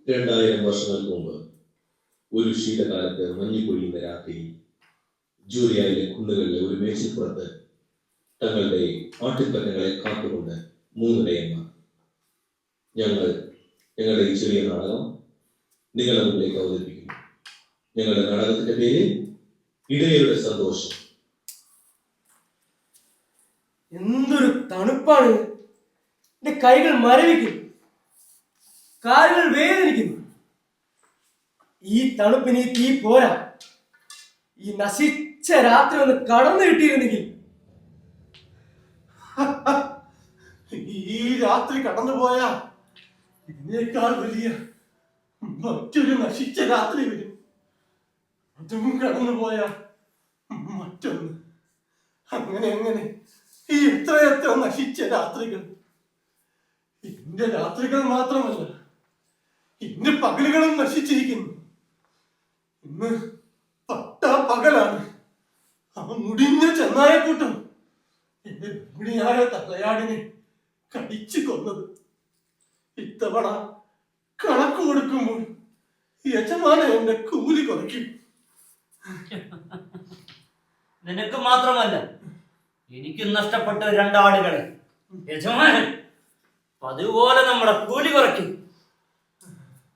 2000 വർഷങ്ങൾക്ക് മുമ്പ് ഒരു ശീതകാലത്ത് മഞ്ഞു പൊഴിയുന്ന രാത്രി ജൂലിയയിലെ കുന്നുകളിലെ ഒരു മേച്ചിപ്പുറത്ത് തങ്ങളുടെ ആട്ടിൻപറ്റങ്ങളെ കാത്തുകൊണ്ട് 3 ഇടയന്മാർ. ഞങ്ങളുടെ ഈ ചെറിയ നാടകം നിങ്ങളുടെ മുന്നിലേക്ക് അവതരിപ്പിക്കുന്നു. ഞങ്ങളുടെ നാടകത്തിന്റെ പേര് ഇടയരുടെ സന്തോഷം. എന്തൊരു തണുപ്പാണ്! എന്റെ കൈകൾ മരവിക്കുന്നു, കാലുകൾ വേദനിക്കുന്നു. ഈ തണുപ്പിന് ഈ തീ പോരാ. ഈ നശിച്ച രാത്രി ഒന്ന് കടന്നു കിട്ടിയിരുന്നെങ്കിൽ. ഈ രാത്രി കടന്നുപോയ ഇതിനേക്കാൾ വലിയ മറ്റൊരു നശിച്ച രാത്രി വരും. അതും കടന്നുപോയ മറ്റൊന്ന്. അങ്ങനെ ഈ എത്രയെത്ര നശിച്ച രാത്രികൾ. എന്റെ രാത്രികൾ മാത്രമല്ല, ഇന്ന് പകലുകളും നശിച്ചിരിക്കുന്നു. ഇന്ന് പകലാണ്. ആ മുടിഞ്ഞ ചെന്നായക്കൂട്ടം എന്റെ ഗർഭിണിയായ തലയാടിനെ കടിച്ചു കൊന്നത്. ഇത്തവണ കണക്ക് കൊടുക്കുമ്പോൾ യജമാനൻ എന്റെ കൂലി കുറയ്ക്കും. നിനക്ക് മാത്രമല്ല, എനിക്കും നഷ്ടപ്പെട്ട 2 ആടുകളെ യജമാനൻ അതുപോലെ നമ്മുടെ കൂലി കുറയ്ക്കും.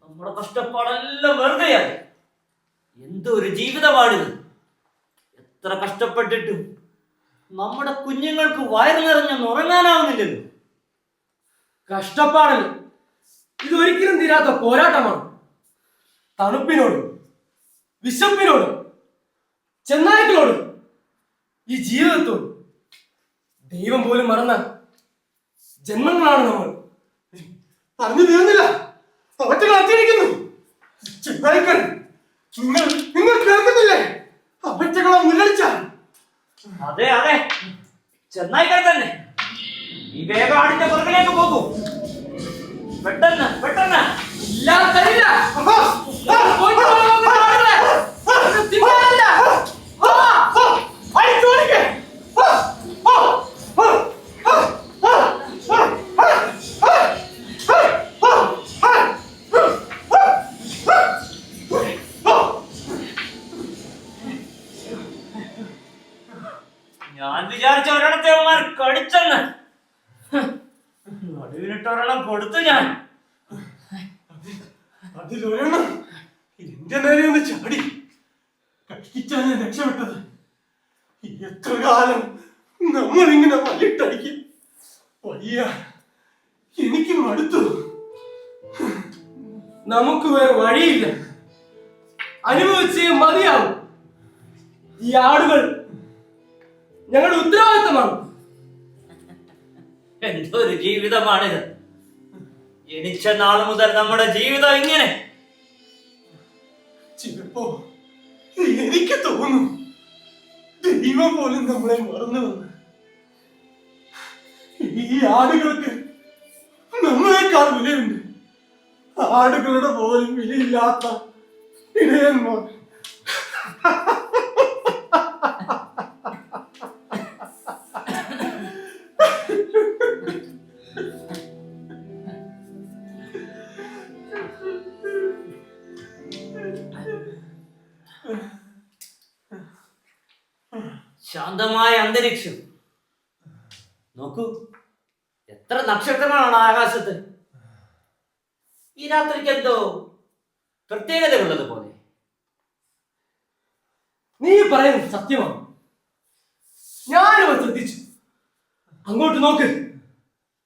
നമ്മുടെ കഷ്ടപ്പാടെല്ലാം വെറുതെയായി. എന്തൊരു ജീവിതമാണിത്! എത്ര കഷ്ടപ്പെട്ടിട്ടും നമ്മുടെ കുഞ്ഞുങ്ങൾക്ക് വയറ് നിറഞ്ഞൊന്ന് ഉറങ്ങാനാവുന്നില്ലല്ലോ. കഷ്ടപ്പാടല്ല, ഇതൊരിക്കലും തീരാത്ത പോരാട്ടമാണ്. തണുപ്പിനോട്, വിശപ്പിനോട്, ചെന്നായ്ക്കളോട്, ഈ ജീവിതത്തോട്. ദൈവം പോലും മറന്ന ജന്മങ്ങളാണ് നമ്മൾ. പറഞ്ഞു തീർന്നില്ല. അവറ്റകൾ അറ്റിരിക്കുന്നു. ചെന്നായ്ക്കൾ, നിങ്ങൾ കേൾക്കുന്നില്ലേ? അവറ്റകളെ മുരളിച്ച. അതെ, ചെന്നായ്ക്കൾ തന്നെ. ഈ വേഗം ആടിന്റെ പുറകിലേക്ക് പോകൂ. പെട്ടെന്ന്. ഞാൻ വിചാരിച്ച ഒരെണ്ണത്തെ അവന്മാർ കടിച്ചെന്ന്. നടുവിനിട്ടൊരെണ്ണം കൊടുത്തു ഞാൻ. അതിലൊരെണ്ണം എന്റെ നേരെ ഒന്ന് ചാടി. കടിച്ചാണ് രക്ഷപ്പെട്ടത്. എത്ര കാലം നമ്മളിങ്ങനെ വലിട്ടടിക്കും? വയ്യ, എനിക്ക് മടുത്തു. നമുക്ക് വേറെ വഴിയില്ല. അനുഭവിച്ചേ മതിയാവും. ഈ ആടുകൾ ഞങ്ങളുടെ ഉത്തരവാദിത്തമാണ്. എന്തൊരു ജീവിതമാണിത്! ജനിച്ച നാൾ മുതൽ നമ്മുടെ ജീവിതം ഇങ്ങനെ. ചിലപ്പോ എനിക്ക് തോന്നുന്നു ദൈവം പോലും നമ്മളെ മറന്നു വന്ന്. ഈ ആടുകൾക്ക് നമ്മളെക്കാൾ വിലയുണ്ട്. ആടുകളുടെ പോലും വിലയില്ലാത്ത ഇടയന്മാർ. ശാന്തമായ അന്തരീക്ഷം. നോക്കൂ, എത്ര നക്ഷത്രങ്ങളാണ് ആകാശത്ത്. ഈ രാത്രിക്ക് എന്തോ പ്രത്യേകതയുള്ളത് പോലെ. നീ പറയുന്നത് സത്യമാണ്. ഞാനും ശ്രദ്ധിച്ചു. അങ്ങോട്ട് നോക്ക്,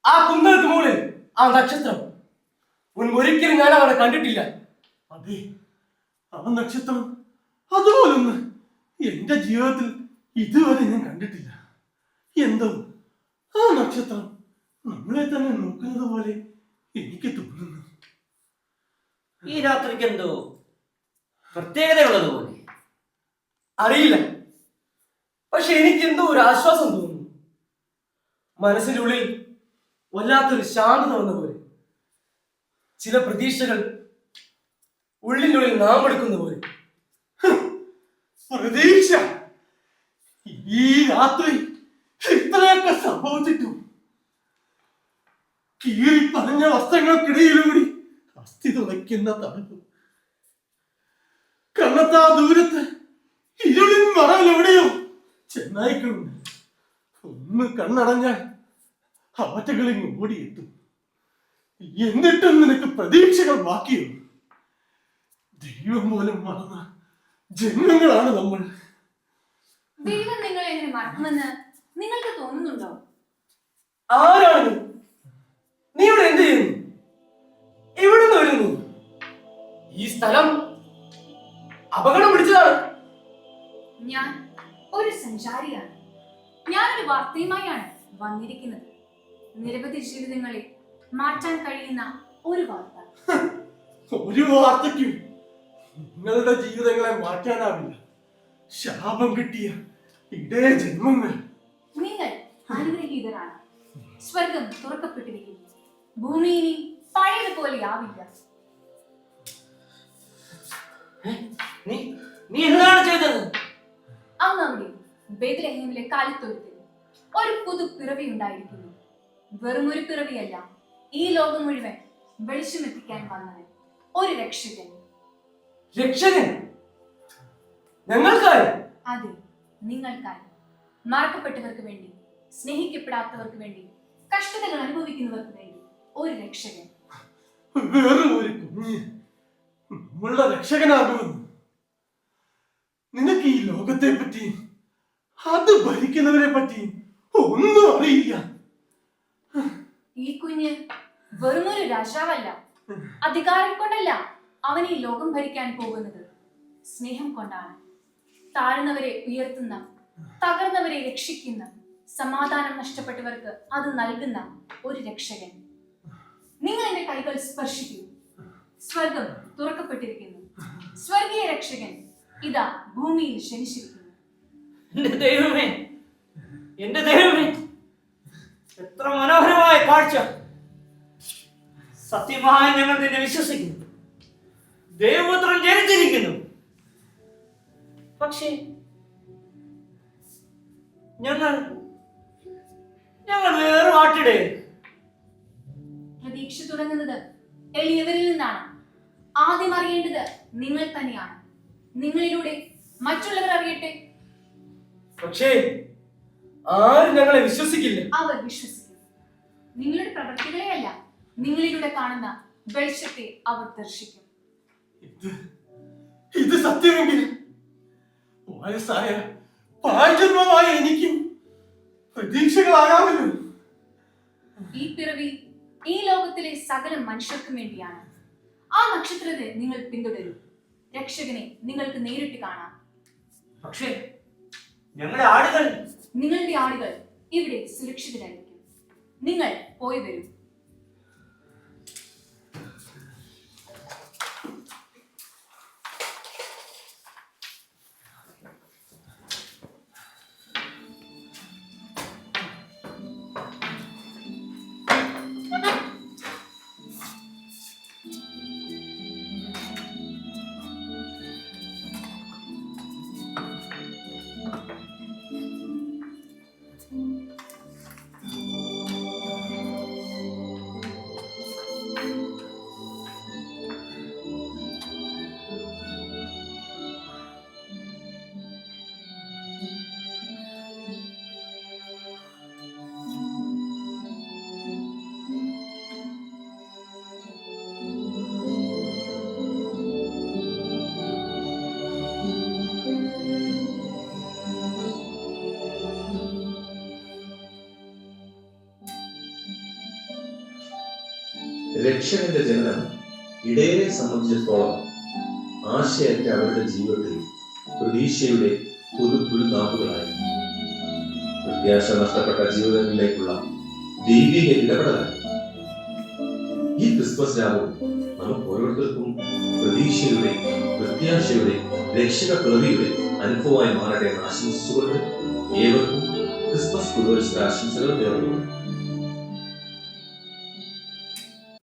ആ കുന്നൾക്ക് മുകളിൽ ആ നക്ഷത്രം. മുൻപൊരിക്കലും ഞാൻ അവിടെ കണ്ടിട്ടില്ല. അതെ, ആ നക്ഷത്രം അതുപോലൊന്ന് എന്റെ ജീവിതത്തിൽ ഇതുവരെ ഞാൻ കണ്ടിട്ടില്ല. എന്തോ ആ നക്ഷത്രം നമ്മളെ തന്നെ നോക്കുന്നത് പോലെ എനിക്ക് തോന്നുന്നു. ഈ രാത്രിക്ക് എന്തോ പ്രത്യേകതയുള്ളത് പോലെ. അറിയില്ല, പക്ഷെ എനിക്ക് എന്തോ ഒരു ആശ്വാസം തോന്നുന്നു. മനസ്സിന്റെ ഉള്ളിൽ വല്ലാത്തൊരു ശാന്തത വന്ന പോലെ. ചില പ്രതീക്ഷകൾ ഉള്ളിനുള്ളിൽ നാം എടുക്കുന്ന പോലെ. പ്രതീക്ഷ! ഈ രാത്രി ഇത്രയൊക്കെ സംഭവിച്ചിട്ടും കീറി പറഞ്ഞ വസ്ത്രങ്ങൾക്കിടയിലൂടെ അസ്ഥി തുളയ്ക്കുന്ന തണുപ്പ്. കണ്ണത്താ ദൂരത്ത് ഇരുളിൻ മറവിലെവിടെയോ ചെന്നായ്ക്കളുണ്ട്. ഒന്ന് കണ്ണടഞ്ഞാൽ അവറ്റകളിങ് ഓടിയെത്തും. എന്നിട്ടും നിനക്ക് പ്രതീക്ഷകൾ ബാക്കിയുള്ളൂ. ദൈവം പോലും മറന്ന ജന്മങ്ങളാണ് നമ്മൾ. ദൈവം നിങ്ങളെ എങ്ങനെ മറക്കുമെന്ന് നിങ്ങൾക്ക് തോന്നുന്നുണ്ടോ? ആരാണ് നീ ഇവിടെ എന്ത് ചെയ്യുന്നു? എവിടെ നിന്ന് വരുന്നു? ഈ സ്ഥലം അപകടം പിടിച്ചതാണ്. ഞാൻ ഒരു സഞ്ചാരിയാണ്. ഞാനൊരു വാർത്തയുമായാണ് വന്നിരിക്കുന്നത്. നിരവധി ജീവിതങ്ങളെ മാറ്റാൻ കഴിയുന്ന ഒരു വാർത്ത. ഒരു വാർത്തയ്ക്കും നിങ്ങളുടെ ജീവിതങ്ങളെ മാറ്റാനാവില്ല. ശാപം കിട്ടിയ ഇടേ ജന്മങ്ങൾ. നിങ്ങൾ അനുഗ്രഹീതരാണ്. സ്വർഗം തുറക്കപ്പെട്ടിരിക്കുന്നു. ഭൂമി ഇനി പഴയതുപോലെ ആവില്ല. നീ എന്താണ് ചെയ്തത്? അങ്ങ് അവിടെ ബേത്ലഹേമിലെ കാലിത്തൊഴുത്തിൽ ഒരു പുതു പിറവി ഉണ്ടായിരിക്കുന്നു. വെറും ഒരു പിറവിയല്ല, ഈ ലോകം മുഴുവൻ വെളിച്ചമെത്തിക്കാൻ വന്നവൻ, ഒരു രക്ഷകൻ. രക്ഷകൻ? ഞങ്ങൾക്കായി? അതെ, നിങ്ങൾക്കായി. മറക്കപ്പെട്ടവർക്ക് വേണ്ടി, സ്നേഹിക്കപ്പെടാത്തവർക്ക് വേണ്ടി, കഷ്ടതകൾ അനുഭവിക്കുന്നവർക്ക് വേണ്ടി ഒരു രക്ഷകൻ. വെറും ഒരു കുഞ്ഞ് നമ്മളുടെ രക്ഷകനാകുമെന്ന് നിനക്ക് ഈ ലോകത്തെ പറ്റി, അത് ഭരിക്കുന്നവരെ പറ്റി ഒന്നും അറിയില്ല. ഈ കുഞ്ഞ് വെറുമൊരു രാജാവല്ല. അധികാരം കൊണ്ടല്ല അവൻ ഈ ലോകം ഭരിക്കാൻ പോകുന്നത്, സ്നേഹം കൊണ്ടാണ്. താഴ്ന്നവരെ ഉയർത്തുന്ന, തകർന്നവരെ രക്ഷിക്കുന്ന, സമാധാനം നഷ്ടപ്പെട്ടവർക്ക് അത് നൽകുന്ന ഒരു രക്ഷകൻ. നിങ്ങൾ എന്റെ കൈകൾ സ്പർശിക്കൂ. സ്വർഗം തുറക്കപ്പെട്ടിരിക്കുന്നു. സ്വർഗീയ രക്ഷകൻ ഇതാ ഭൂമിയിൽ ജനിച്ചിരിക്കുന്നു. എന്റെ ദൈവമേ, എന്റെ ദൈവമേ, എത്ര മനോഹരമായ കാഴ്ച! സത്യമായി ഞങ്ങൾ നിന്നെ വിശ്വസിക്കുന്നു. ദൈവപുത്രൻ ജനിച്ചിരിക്കുന്നു. പക്ഷേ ഞങ്ങൾ വേറെ ആട്ടിടെ. പ്രതീക്ഷ തുടങ്ങുന്നത് എളിയവരിൽ നിന്നാണ്. ആദ്യം അറിയേണ്ടത് നിങ്ങൾ തന്നെയാണ്. നിങ്ങളിലൂടെ മറ്റുള്ളവർ അറിയട്ടെ. പക്ഷേ ആരും ഞങ്ങളെ വിശ്വസിക്കില്ല. അവർ വിശ്വസിക്കും. നിങ്ങളുടെ പ്രവൃത്തികളെയല്ല, നിങ്ങളിലൂടെ കാണുന്ന വെളിച്ചത്തെ അവർ ദർശിക്കും. ഇത് സത്യമെങ്കിൽ വയസ്സായ പാഴ്ജന്മമായ എനിക്കും പ്രതീക്ഷകളാകാമല്ലോ. ഈ പിറവി ഈ ലോകത്തിലെ സകല മനുഷ്യർക്കും വേണ്ടിയാണ്. ആ നക്ഷത്രത്തെ നിങ്ങൾ പിന്തുടരൂ. രക്ഷകനെ നിങ്ങൾക്ക് നേരിട്ട് കാണാം. പക്ഷേ ഞങ്ങളുടെ ആടുകൾ, നിങ്ങളുടെ ആടുകൾ ഇവിടെ സുരക്ഷിതരായിരിക്കും. നിങ്ങൾ പോയി വരൂ. രക്ഷകന്റെ ജനനം ഇടയരെ സംബന്ധിച്ചിടത്തോളം ആശയറ്റ അവരുടെ ജീവിതത്തിൽ പ്രതീക്ഷയുടെ പുതുപുൽനാമ്പുകളായി. പ്രത്യാശ നഷ്ടപ്പെട്ട ജീവിതങ്ങളിലേക്കുള്ള ദൈവിക ഇടപെടലായി. ഈ ക്രിസ്മസ് രാവും നമുക്ക് ഓരോരുത്തർക്കും പ്രതീക്ഷയുടെ, പ്രത്യാശയുടെ, രക്ഷക പ്രതിയുടെ അനുഭവമായി മാറട്ടെ എന്ന് ആശംസിച്ചുകൊണ്ട് ഏവർക്കും ക്രിസ്മസ് പുതുവത്സര ആശംസകൾ നേർന്നു.